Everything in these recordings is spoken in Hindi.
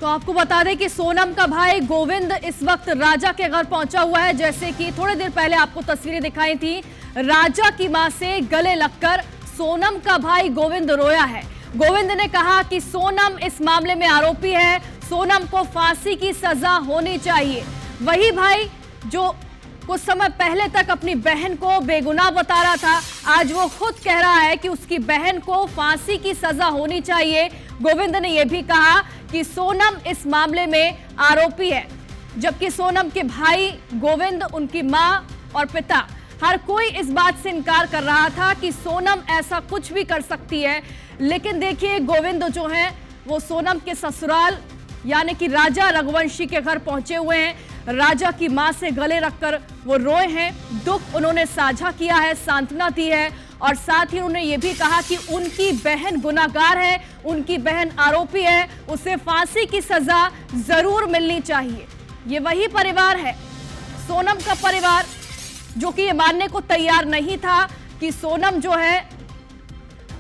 तो आपको बता दें कि सोनम का भाई गोविंद इस वक्त राजा के घर पहुंचा हुआ है। जैसे कि थोड़ी देर पहले आपको तस्वीरें दिखाई थी, राजा की मां से गले लगकर सोनम का भाई गोविंद रोया है। गोविंद ने कहा कि सोनम इस मामले में आरोपी है, सोनम को फांसी की सजा होनी चाहिए। वही भाई जो कुछ समय पहले तक अपनी बहन को बेगुनाह बता रहा था, आज वो खुद कह रहा है कि उसकी बहन को फांसी की सजा होनी चाहिए। गोविंद ने यह भी कहा कि सोनम इस मामले में आरोपी है, जबकि सोनम के भाई गोविंद, उनकी मां और पिता, हर कोई इस बात से इनकार कर रहा था कि सोनम ऐसा कुछ भी कर सकती है। लेकिन देखिए, गोविंद जो है वो सोनम के ससुराल यानी कि राजा रघुवंशी के घर पहुंचे हुए हैं। राजा की मां से गले रखकर वो रोए हैं, दुख उन्होंने साझा किया है, सांत्वना दी है और साथ ही उन्होंने ये भी कहा कि उनकी बहन गुनाहगार है, उनकी बहन आरोपी है, उसे फांसी की सजा जरूर मिलनी चाहिए। ये वही परिवार है, सोनम का परिवार, जो कि ये मानने को तैयार नहीं था कि सोनम जो है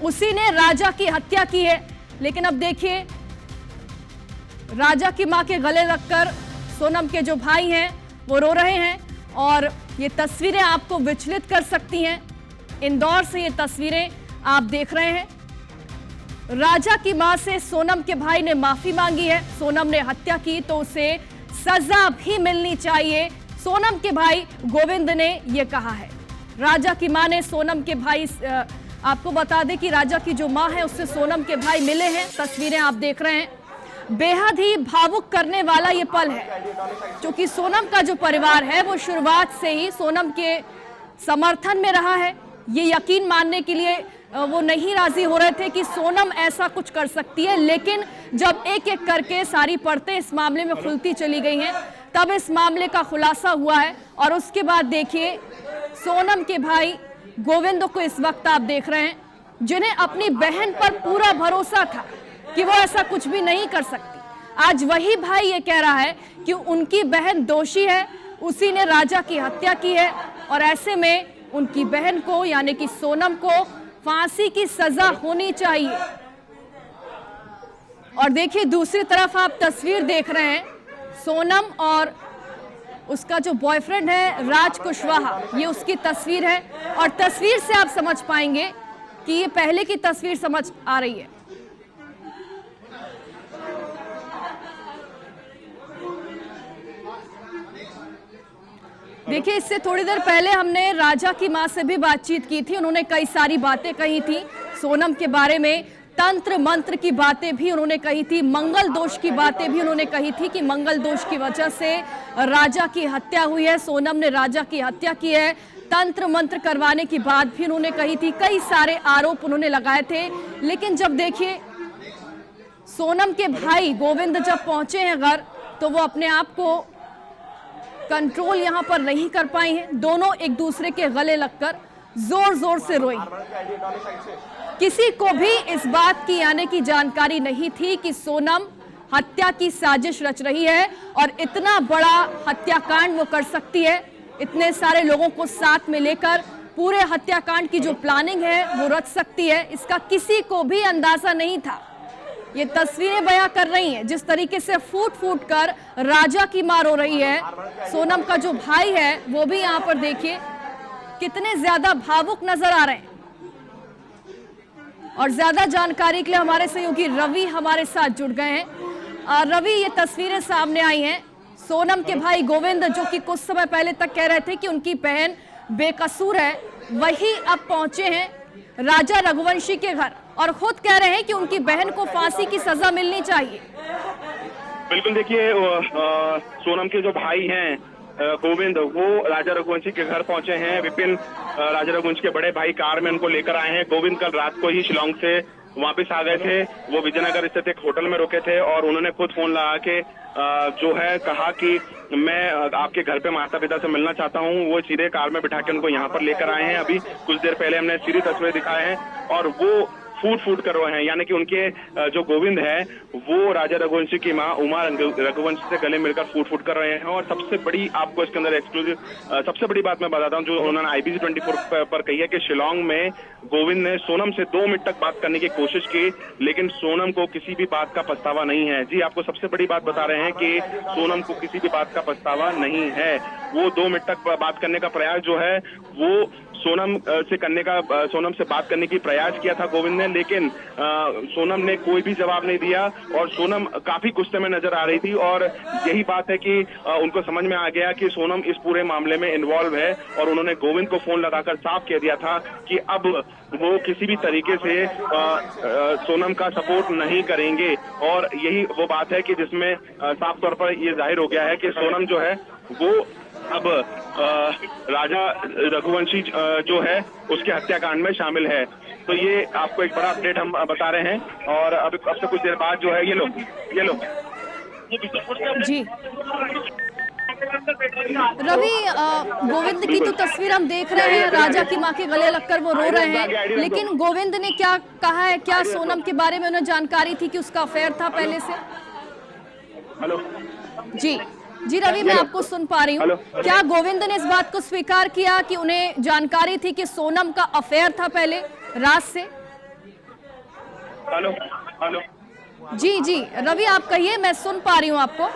उसी ने राजा की हत्या की है। लेकिन अब देखिए, राजा की मां के गले लगकर सोनम के जो भाई हैं वो रो रहे हैं और ये तस्वीरें आपको विचलित कर सकती हैं। इंदौर से ये तस्वीरें आप देख रहे हैं। राजा की मां से सोनम के भाई ने माफी मांगी है। सोनम ने हत्या की तो उसे सजा भी मिलनी चाहिए, सोनम के भाई गोविंद ने यह कहा है। राजा की मां ने सोनम के भाई, आपको बता दें कि राजा की जो मां है उससे सोनम के भाई मिले हैं। तस्वीरें आप देख रहे हैं। बेहद ही भावुक करने वाला ये पल है, क्योंकि सोनम का जो परिवार है वो शुरुआत से ही सोनम के समर्थन में रहा है। ये यकीन मानने के लिए वो नहीं राजी हो रहे थे कि सोनम ऐसा कुछ कर सकती है। लेकिन जब एक एक करके सारी परतें इस मामले में खुलती चली गई हैं, तब इस मामले का खुलासा हुआ है। और उसके बाद देखिए, सोनम के भाई गोविंद को इस वक्त आप देख रहे हैं, जिन्हें अपनी बहन पर पूरा भरोसा था कि वो ऐसा कुछ भी नहीं कर सकती। आज वही भाई ये कह रहा है कि उनकी बहन दोषी है, उसी ने राजा की हत्या की है और ऐसे में उनकी बहन को यानी कि सोनम को फांसी की सजा होनी चाहिए। और देखिए, दूसरी तरफ आप तस्वीर देख रहे हैं, सोनम और उसका जो बॉयफ्रेंड है राज कुशवाहा, ये उसकी तस्वीर है। और तस्वीर से आप समझ पाएंगे कि ये पहले की तस्वीर समझ आ रही है। देखिए, इससे थोड़ी देर पहले हमने राजा की मां से भी बातचीत की थी। उन्होंने कई सारी बातें कही थी सोनम के बारे में, तंत्र मंत्र की बातें भी उन्होंने कही थी, मंगल दोष की बातें भी उन्होंने कही थी कि मंगल दोष की वजह से राजा की हत्या हुई है, सोनम ने राजा की हत्या की है। तंत्र मंत्र करवाने की बात भी उन्होंने कही थी, कई सारे आरोप उन्होंने लगाए थे। लेकिन जब देखिए, सोनम के भाई गोविंद जब पहुंचे हैं घर, तो वो अपने आप को कंट्रोल यहां पर नहीं कर पाई हैं। दोनों एक दूसरे के गले लगकर जोर जोर से रोई। किसी को भी इस बात की यानी कि जानकारी नहीं थी कि सोनम हत्या की साजिश रच रही है और इतना बड़ा हत्याकांड वो कर सकती है। इतने सारे लोगों को साथ में लेकर पूरे हत्याकांड की जो प्लानिंग है वो रच सकती है, इसका किसी को भी अंदाजा नहीं था। ये तस्वीरें बयां कर रही हैं जिस तरीके से फूट फूट कर राजा की मां रो रही है। सोनम का जो भाई है वो भी यहां पर देखिए कितने ज्यादा भावुक नजर आ रहे हैं। और ज्यादा जानकारी के लिए हमारे सहयोगी रवि हमारे साथ जुड़ गए हैं। रवि, ये तस्वीरें सामने आई हैं, सोनम के भाई गोविंद जो कि कुछ समय पहले तक कह रहे थे कि उनकी बहन बेकसूर है, वही अब पहुंचे हैं राजा रघुवंशी के घर और खुद कह रहे हैं कि उनकी बहन को फांसी की सजा मिलनी चाहिए। बिल्कुल, देखिए, सोनम के जो भाई हैं गोविंद, वो राजा रघुवंशी के घर पहुंचे हैं। विपिन, राजा रघुवंशी के बड़े भाई, कार में उनको लेकर आए हैं। गोविंद कल रात को ही शिलांग से वापस आ गए थे। वो विजयनगर स्थित एक होटल में रुके थे और उन्होंने खुद फोन लगा के जो है कहा कि मैं आपके घर पे माता पिता से मिलना चाहता हूँ। वो सीधे कार में बिठा के उनको यहाँ पर लेकर आए हैं। अभी कुछ देर पहले हमने सीधी तस्वीरें दिखाए हैं और वो फूट फूट कर रहे हैं, यानी कि उनके जो गोविंद है वो राजा रघुवंशी की मां उमा रघुवंशी से गले मिलकर फूट फूट कर रहे हैं। और सबसे बड़ी आपको इसके अंदर एक्सक्लूसिव सबसे बड़ी बात मैं बताता हूं जो उन्होंने IBC 24 पर कही है कि शिलांग में गोविंद ने सोनम से 2 मिनट तक बात करने की कोशिश की, लेकिन सोनम को किसी भी बात का पछतावा नहीं है। जी, आपको सबसे बड़ी बात बता रहे हैं कि सोनम को किसी भी बात का पछतावा नहीं है। वो 2 मिनट तक बात करने का प्रयास जो है वो सोनम से बात करने की प्रयास किया था गोविंद ने, लेकिन सोनम ने कोई भी जवाब नहीं दिया और सोनम काफी गुस्से में नजर आ रही थी। और यही बात है कि उनको समझ में आ गया कि सोनम इस पूरे मामले में इन्वॉल्व है और उन्होंने गोविंद को फोन लगाकर साफ कह दिया था कि अब वो किसी भी तरीके से सोनम का सपोर्ट नहीं करेंगे। और यही वो बात है कि जिसमें साफ तौर पर ये जाहिर हो गया है कि सोनम जो है वो अब राजा रघुवंशी जो है उसके हत्याकांड में शामिल है। तो ये आपको एक बड़ा अपडेट हम बता रहे हैं। और अब से कुछ देर बाद जो है ये लो जी रवि, गोविंद की तो तस्वीर हम देख रहे हैं, राजा की मां के गले लगकर वो रो रहे हैं, लेकिन गोविंद ने क्या कहा है? क्या सोनम के बारे में उन्हें जानकारी थी कि उसका अफेयर था पहले से? हेलो जी रवि, मैं आपको सुन पा रही हूँ। क्या गोविंद ने इस बात को स्वीकार किया कि उन्हें जानकारी थी कि सोनम का अफेयर था पहले राज से? हेलो जी रवि, आप कहिए, मैं सुन पा रही हूँ आपको।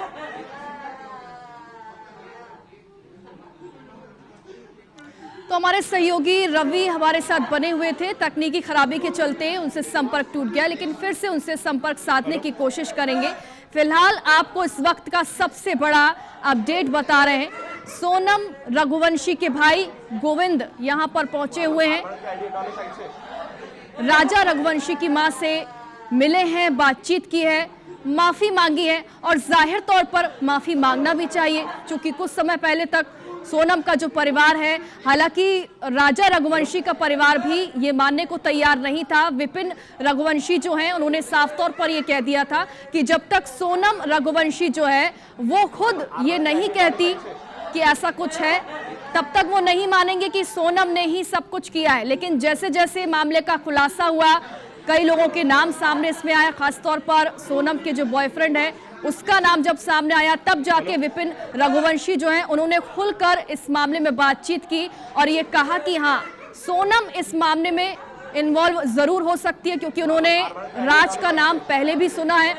तो हमारे सहयोगी रवि हमारे साथ बने हुए थे, तकनीकी खराबी के चलते उनसे संपर्क टूट गया, लेकिन फिर से उनसे संपर्क साधने की कोशिश करेंगे। फिलहाल आपको इस वक्त का सबसे बड़ा अपडेट बता रहे हैं। सोनम रघुवंशी के भाई गोविंद यहां पर पहुंचे हुए हैं, राजा रघुवंशी की मां से मिले हैं, बातचीत की है, माफी मांगी है और जाहिर तौर पर माफी मांगना भी चाहिए, क्योंकि कुछ समय पहले तक सोनम का जो परिवार है, हालांकि राजा रघुवंशी का परिवार भी ये मानने को तैयार नहीं था। विपिन रघुवंशी जो हैं उन्होंने साफ तौर पर ये कह दिया था कि जब तक सोनम रघुवंशी जो है वो खुद ये नहीं कहती कि ऐसा कुछ है, तब तक वो नहीं मानेंगे कि सोनम ने ही सब कुछ किया है। लेकिन जैसे जैसे मामले का खुलासा हुआ, कई लोगों के नाम सामने इसमें आया, खासतौर पर सोनम के जो बॉयफ्रेंड है उसका नाम जब सामने आया, तब जाके विपिन रघुवंशी जो हैं उन्होंने खुलकर इस मामले में बातचीत की और ये कहा कि हाँ, सोनम इस मामले में इन्वॉल्व जरूर हो सकती है, क्योंकि उन्होंने राज का नाम पहले भी सुना है।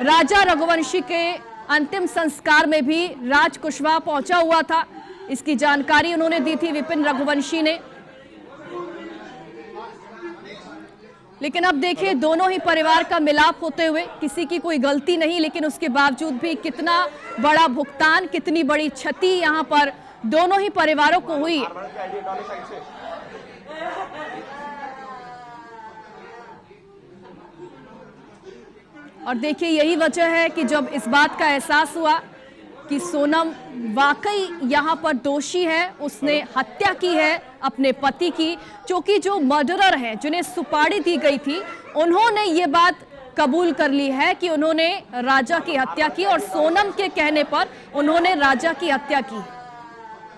राजा रघुवंशी के अंतिम संस्कार में भी राज कुशवाहा पहुंचा हुआ था, इसकी जानकारी उन्होंने दी थी विपिन रघुवंशी ने। लेकिन अब देखिए, दोनों ही परिवार का मिलाप होते हुए, किसी की कोई गलती नहीं, लेकिन उसके बावजूद भी कितना बड़ा भुगतान, कितनी बड़ी क्षति यहां पर दोनों ही परिवारों को हुई। और देखिए, यही वजह है कि जब इस बात का एहसास हुआ कि सोनम वाकई यहाँ पर दोषी है, उसने हत्या की है अपने पति की, क्योंकि जो मर्डरर हैं, जिन्हें सुपारी दी गई थी, उन्होंने ये बात कबूल कर ली है कि उन्होंने राजा की हत्या की और सोनम के कहने पर उन्होंने राजा की हत्या की।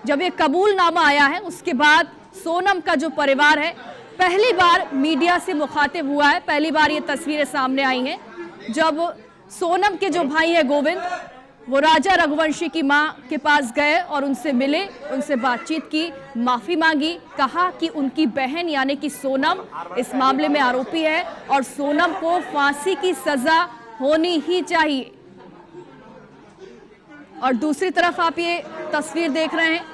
जब ये कबूलनामा आया है, उसके बाद सोनम का जो परिवार है पहली बार मीडिया से मुखातिब हुआ है। पहली बार ये तस्वीरें सामने आई हैं जब सोनम के जो भाई है गोविंद, वो राजा रघुवंशी की मां के पास गए और उनसे मिले, उनसे बातचीत की, माफी मांगी, कहा कि उनकी बहन यानी कि सोनम इस मामले में आरोपी है और सोनम को फांसी की सजा होनी ही चाहिए। और दूसरी तरफ आप ये तस्वीर देख रहे हैं,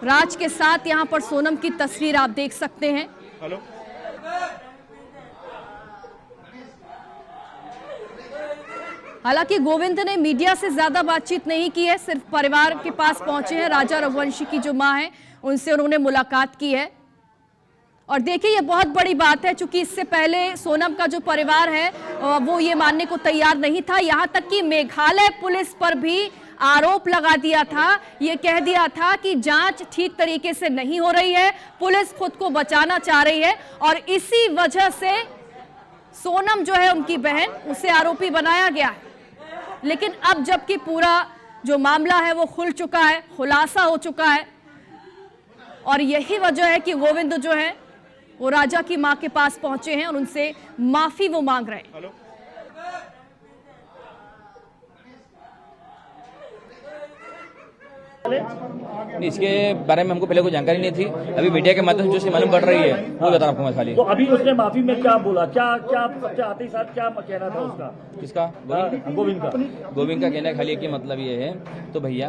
राज के साथ यहां पर सोनम की तस्वीर आप देख सकते हैं। हेलो, हालांकि गोविंद ने मीडिया से ज्यादा बातचीत नहीं की है, सिर्फ परिवार के पास पहुंचे हैं। राजा रघुवंशी की जो मां है उनसे उन्होंने मुलाकात की है। और देखिए, ये बहुत बड़ी बात है, क्योंकि इससे पहले सोनम का जो परिवार है वो ये मानने को तैयार नहीं था। यहां तक कि मेघालय पुलिस पर भी आरोप लगा दिया था, ये कह दिया था कि जांच ठीक तरीके से नहीं हो रही है, पुलिस खुद को बचाना चाह रही है और इसी वजह से सोनम जो है उनकी बहन, उसे आरोपी बनाया गया है। लेकिन अब जबकि पूरा जो मामला है वो खुल चुका है, खुलासा हो चुका है और यही वजह है कि गोविंद जो है वो राजा की मां के पास पहुंचे हैं और उनसे माफी वो मांग रहे हैं। नहीं, इसके बारे में हमको पहले कोई जानकारी नहीं थी। अभी मीडिया के माध्यम से जो चीज़ मालूम पड़ रही है वो बता रहा हूं आपको मैं खाली। तो अभी उसने माफी में क्या बोला, क्या क्या सबसे आते ही साथ क्या कहना था उसका? किसका? गोविंद का। गोविंद का कहना खाली एक ही मतलब ये है, तो भैया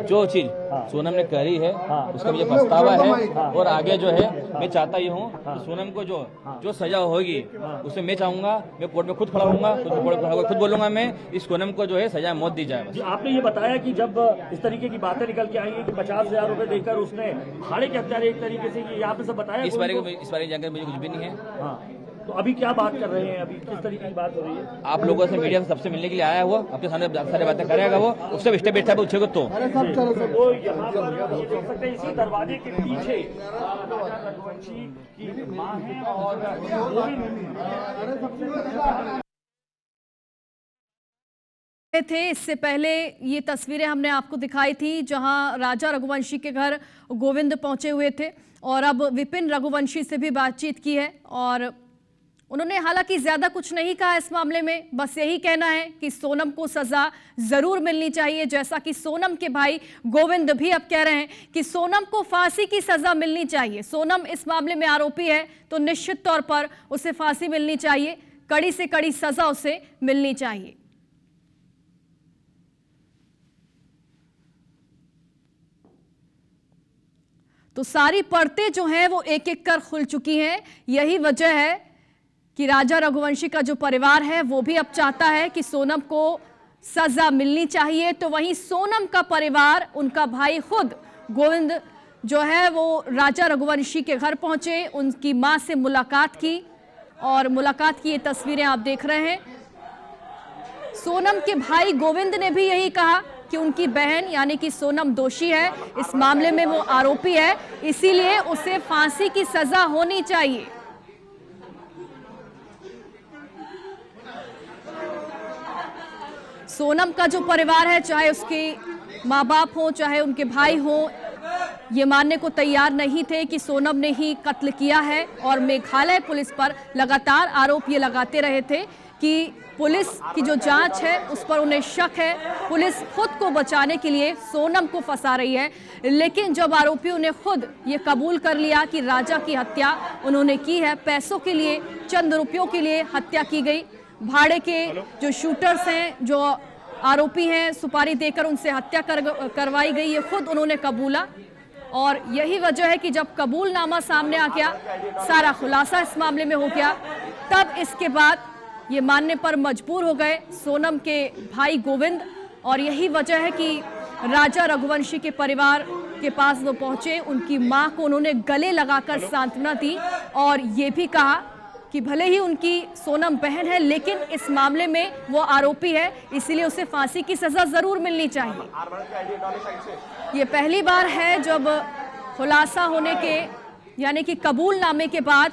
जो चीज सोनम ने करी है उसका मुझे पछतावा है, और आगे जो है मैं चाहता ही हूँ सोनम को जो सजा होगी उसे मैं चाहूंगा, मैं कोर्ट में खुद खड़ा होऊंगा, खुद बोलूंगा मैं इस सोनम को जो है सजा मौत दी जाए। जी, आपने ये बताया कि जब इस तरीके की बातें निकल के आई है कि 50,000 रुपए देकर उसने भाड़े के हत्यारे एक तरीके से ये यहाँ पे सब बताया। इस बारे की जानकारी मुझे कुछ भी नहीं है। हाँ, तो अभी क्या बात कर रहे हैं, अभी किस तरीके की बात हो रही है? आप लोगों से मीडिया से सबसे मिलने के लिए आया हुआ, आपके सामने सारी बातें करेगा वो, उससे स्टेप बैठा पूछे को तो यहाँ पर ये देख सकते हैं इसी दरवाजे के पीछे राजा रघुवंशी की मां है और थे। इससे पहले ये तस्वीरें हमने आपको दिखाई थी जहां राजा रघुवंशी के घर गोविंद पहुंचे हुए थे, और अब विपिन रघुवंशी से भी बातचीत की है और उन्होंने हालांकि ज्यादा कुछ नहीं कहा इस मामले में, बस यही कहना है कि सोनम को सजा जरूर मिलनी चाहिए, जैसा कि सोनम के भाई गोविंद भी अब कह रहे हैं कि सोनम को फांसी की सजा मिलनी चाहिए। सोनम इस मामले में आरोपी है तो निश्चित तौर पर उसे फांसी मिलनी चाहिए, कड़ी से कड़ी सजा उसे मिलनी चाहिए। तो सारी परतें जो हैं वो एक एक कर खुल चुकी हैं। यही वजह है कि राजा रघुवंशी का जो परिवार है वो भी अब चाहता है कि सोनम को सजा मिलनी चाहिए, तो वहीं सोनम का परिवार, उनका भाई खुद गोविंद जो है वो राजा रघुवंशी के घर पहुंचे, उनकी मां से मुलाकात की, और मुलाकात की ये तस्वीरें आप देख रहे हैं। सोनम के भाई गोविंद ने भी यही कहा कि उनकी बहन यानी कि सोनम दोषी है, इस मामले में वो आरोपी है, इसीलिए उसे फांसी की सजा होनी चाहिए। सोनम का जो परिवार है, चाहे उसके माँ बाप हो चाहे उनके भाई हो, ये मानने को तैयार नहीं थे कि सोनम ने ही कत्ल किया है, और मेघालय पुलिस पर लगातार आरोप ये लगाते रहे थे कि पुलिस की जो जांच है उस पर उन्हें शक है, पुलिस खुद को बचाने के लिए सोनम को फंसा रही है। लेकिन जब आरोपियों ने खुद ये कबूल कर लिया कि राजा की हत्या उन्होंने की है, पैसों के लिए, चंद रुपयों के लिए हत्या की गई, भाड़े के जो शूटर्स हैं, जो आरोपी हैं, सुपारी देकर उनसे हत्या करवाई गई, ये खुद उन्होंने कबूला। और यही वजह है कि जब कबूलनामा सामने आ गया, सारा खुलासा इस मामले में हो गया, तब इसके बाद ये मानने पर मजबूर हो गए सोनम के भाई गोविंद, और यही वजह है कि राजा रघुवंशी के परिवार के पास वो पहुंचे, उनकी मां को उन्होंने गले लगाकर सांत्वना दी और ये भी कहा कि भले ही उनकी सोनम बहन है लेकिन इस मामले में वो आरोपी है, इसीलिए उसे फांसी की सजा जरूर मिलनी चाहिए। ये पहली बार है जब खुलासा होने के यानी कि कबूलनामे के बाद